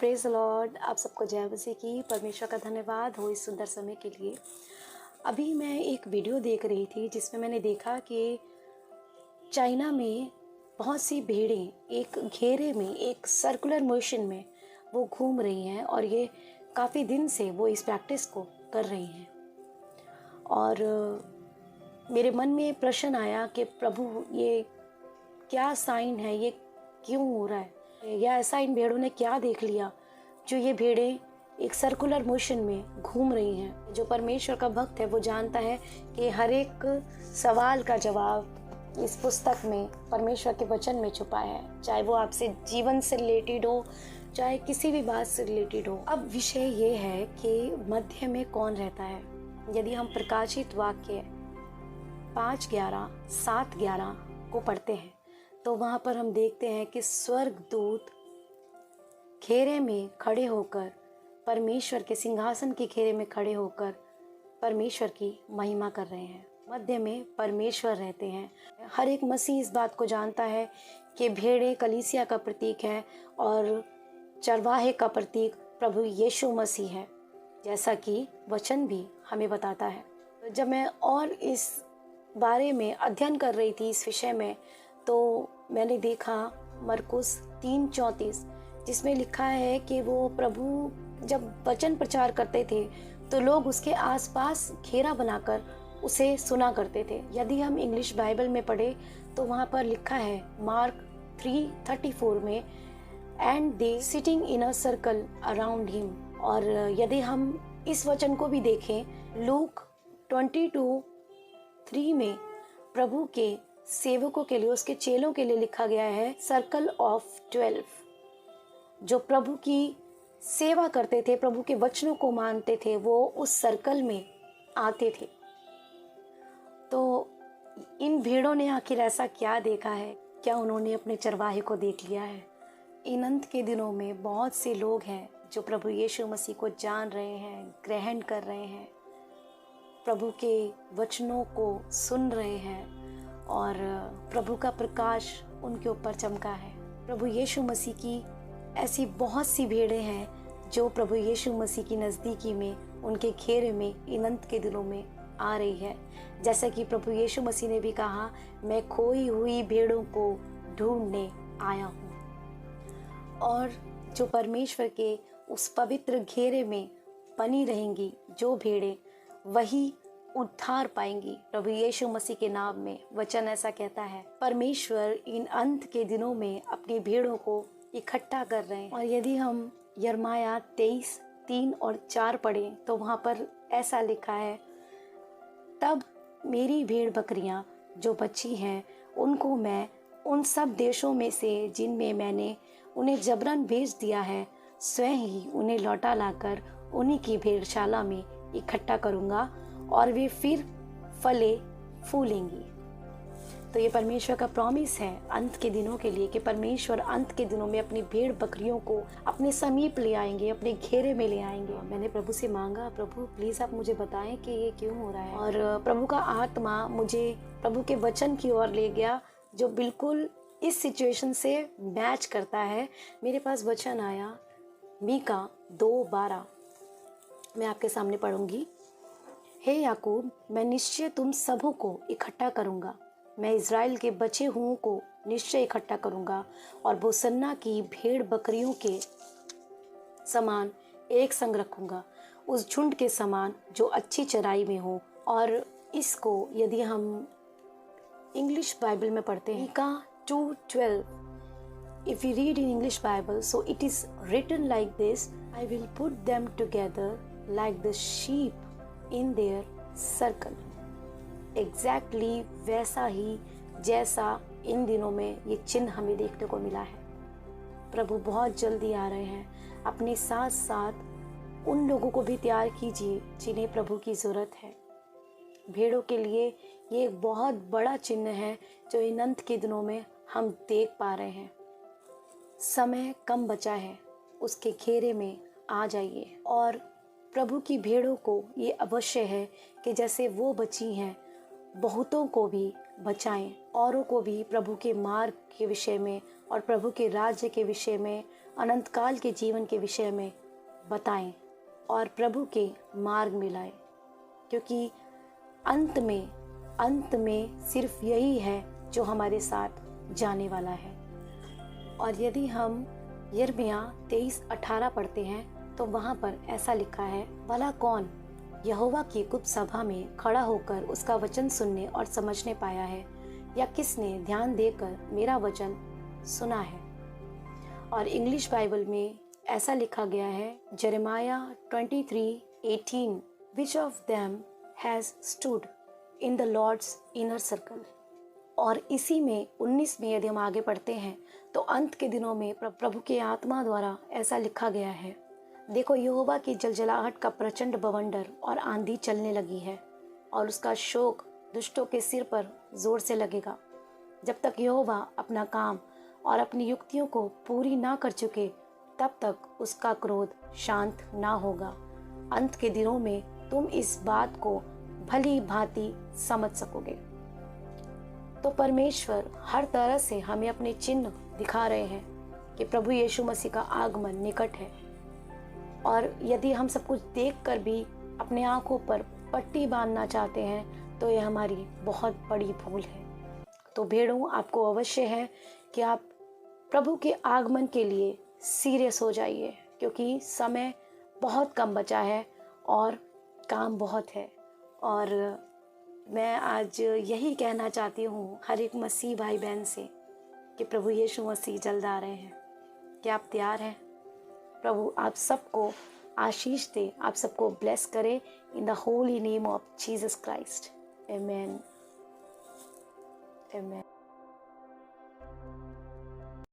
Praise Lord. आप सबको जय मसीह की। परमेश्वर का धन्यवाद हो इस सुंदर समय के लिए। अभी मैं एक वीडियो देख रही थी जिसमें मैंने देखा कि चाइना में बहुत सी भेड़ें एक घेरे में, एक सर्कुलर मोशन में वो घूम रही हैं और ये काफ़ी दिन से वो इस प्रैक्टिस को कर रही हैं। और मेरे मन में प्रश्न आया कि प्रभु, ये क्या साइन है, ये क्यों हो रहा है, या ऐसा इन भेड़ों ने क्या देख लिया जो ये भेड़ें एक सर्कुलर मोशन में घूम रही हैं। जो परमेश्वर का भक्त है वो जानता है कि हर एक सवाल का जवाब इस पुस्तक में, परमेश्वर के वचन में छुपा है, चाहे वो आपसे जीवन से रिलेटेड हो, चाहे किसी भी बात से रिलेटेड हो। अब विषय ये है कि मध्य में कौन रहता है। यदि हम प्रकाशित वाक्य 5:11, 7:11 को पढ़ते हैं तो वहाँ पर हम देखते हैं कि स्वर्गदूत घेरे में खड़े होकर, परमेश्वर के सिंहासन के घेरे में खड़े होकर परमेश्वर की महिमा कर रहे हैं। मध्य में परमेश्वर रहते हैं। हर एक मसीह इस बात को जानता है कि भेड़ें कलीसिया का प्रतीक है और चरवाहे का प्रतीक प्रभु यीशु मसीह है, जैसा कि वचन भी हमें बताता है। जब मैं और इस बारे में अध्ययन कर रही थी इस विषय में, तो मैंने देखा मरकुस 3:34, जिसमें लिखा है कि वो प्रभु जब वचन प्रचार करते थे तो लोग उसके आसपास घेरा बनाकर उसे सुना करते थे। यदि हम इंग्लिश बाइबल में पढ़े तो वहाँ पर लिखा है मार्क 3:34 में, and they sitting in a circle around him. और यदि हम इस वचन को भी देखें, लूक 22:3 में प्रभु के सेवकों के लिए, उसके चेलों के लिए लिखा गया है सर्कल ऑफ 12। जो प्रभु की सेवा करते थे, प्रभु के वचनों को मानते थे, वो उस सर्कल में आते थे। तो इन भेड़ों ने आखिर ऐसा क्या देखा है? क्या उन्होंने अपने चरवाहे को देख लिया है? इन अंत के दिनों में बहुत से लोग हैं जो प्रभु यीशु मसीह को जान रहे हैं, ग्रहण कर रहे हैं, प्रभु के वचनों को सुन रहे हैं और प्रभु का प्रकाश उनके ऊपर चमका है। प्रभु यीशु मसीह की ऐसी बहुत सी भेड़ें हैं जो प्रभु यीशु मसीह की नज़दीकी में, उनके घेरे में इन अंत के दिनों में आ रही है। जैसा कि प्रभु यीशु मसीह ने भी कहा, मैं खोई हुई भेड़ों को ढूंढने आया हूँ। और जो परमेश्वर के उस पवित्र घेरे में बनी रहेंगी जो भेड़ें, वही उद्धार पाएंगी प्रभु यीशु मसीह के नाम में। वचन ऐसा कहता है, परमेश्वर इन अंत के दिनों में अपनी भेड़ों को इकट्ठा कर रहे हैं। और यदि हम यिर्मयाह 23:3 और 4 पढ़ें तो वहाँ पर ऐसा लिखा है, तब मेरी भेड़ बकरियां जो बची हैं उनको मैं उन सब देशों में से जिनमें मैंने उन्हें जबरन भेज दिया है, स्वयं ही उन्हें लौटा लाकर उन्हीं की भेड़शाला में इकट्ठा करूँगा और वे फिर फले फूलेंगी। तो ये परमेश्वर का प्रॉमिस है अंत के दिनों के लिए कि परमेश्वर अंत के दिनों में अपनी भेड़ बकरियों को अपने समीप ले आएंगे, अपने घेरे में ले आएंगे। मैंने प्रभु से मांगा, प्रभु प्लीज़ आप मुझे बताएं कि ये क्यों हो रहा है। और प्रभु का आत्मा मुझे प्रभु के वचन की ओर ले गया जो बिल्कुल इस सिचुएशन से मैच करता है। मेरे पास वचन आया मीका 2:12, मैं आपके सामने पढ़ूंगी। हे याकूब, मैं निश्चय तुम सबों को इकट्ठा करूंगा, मैं इज़राइल के बचे हुओं को निश्चय इकट्ठा करूंगा और बोसन्ना की भेड़ बकरियों के समान एक संग रखूंगा, उस झुंड के समान जो अच्छी चराई में हो। और इसको यदि हम इंग्लिश बाइबल में पढ़ते हैं, Mika 2:12, if we read in English Bible, so it is written like this, I will put them together like the sheep in their circle। Exactly वैसा ही जैसा इन दिनों में ये चिन्ह हमें देखने को मिला है। प्रभु बहुत जल्दी आ रहे हैं। अपने साथ साथ उन लोगों को भी तैयार कीजिए जिन्हें प्रभु की ज़रूरत है। भेड़ों के लिए ये एक बहुत बड़ा चिन्ह है जो इन अंत के दिनों में हम देख पा रहे हैं। समय कम बचा है, उसके घेरे में आ जाइए। और प्रभु की भेड़ों को ये अवश्य है कि जैसे वो बची हैं, बहुतों को भी बचाएं, औरों को भी प्रभु के मार्ग के विषय में और प्रभु के राज्य के विषय में अनंत काल के जीवन के विषय में बताएं और प्रभु के मार्ग में लाएं, क्योंकि अंत में सिर्फ यही है जो हमारे साथ जाने वाला है। और यदि हम यिर्मयाह 23:18 पढ़ते हैं तो वहाँ पर ऐसा लिखा है, भला कौन यहोवा की गुप्त सभा में खड़ा होकर उसका वचन सुनने और समझने पाया है, या किसने ध्यान देकर मेरा वचन सुना है। और इंग्लिश बाइबल में ऐसा लिखा गया है, यिर्मयाह 23:18, which of them has stood in the Lord's inner circle। और इसी में 19 में यदि हम आगे पढ़ते हैं तो अंत के दिनों में प्रभु के आत्मा द्वारा ऐसा लिखा गया है, देखो यहोवा की जलजलाहट का प्रचंड बवंडर और आंधी चलने लगी है, और उसका शोक दुष्टों के सिर पर जोर से लगेगा, जब तक यहोवा अपना काम और अपनी युक्तियों को पूरी ना कर चुके तब तक उसका क्रोध शांत ना होगा। अंत के दिनों में तुम इस बात को भली भांति समझ सकोगे। तो परमेश्वर हर तरह से हमें अपने चिन्ह दिखा रहे हैं कि प्रभु यीशु मसीह का आगमन निकट है। और यदि हम सब कुछ देखकर भी अपने आंखों पर पट्टी बांधना चाहते हैं तो यह हमारी बहुत बड़ी भूल है। तो भेड़ों, आपको अवश्य है कि आप प्रभु के आगमन के लिए सीरियस हो जाइए, क्योंकि समय बहुत कम बचा है और काम बहुत है। और मैं आज यही कहना चाहती हूँ हर एक मसीह भाई बहन से कि प्रभु यीशु मसीह जल्द आ रहे हैं। क्या आप तैयार हैं? प्रभु आप सबको आशीष दे, आप सबको ब्लेस करे in the holy name of Jesus Christ. Amen. Amen.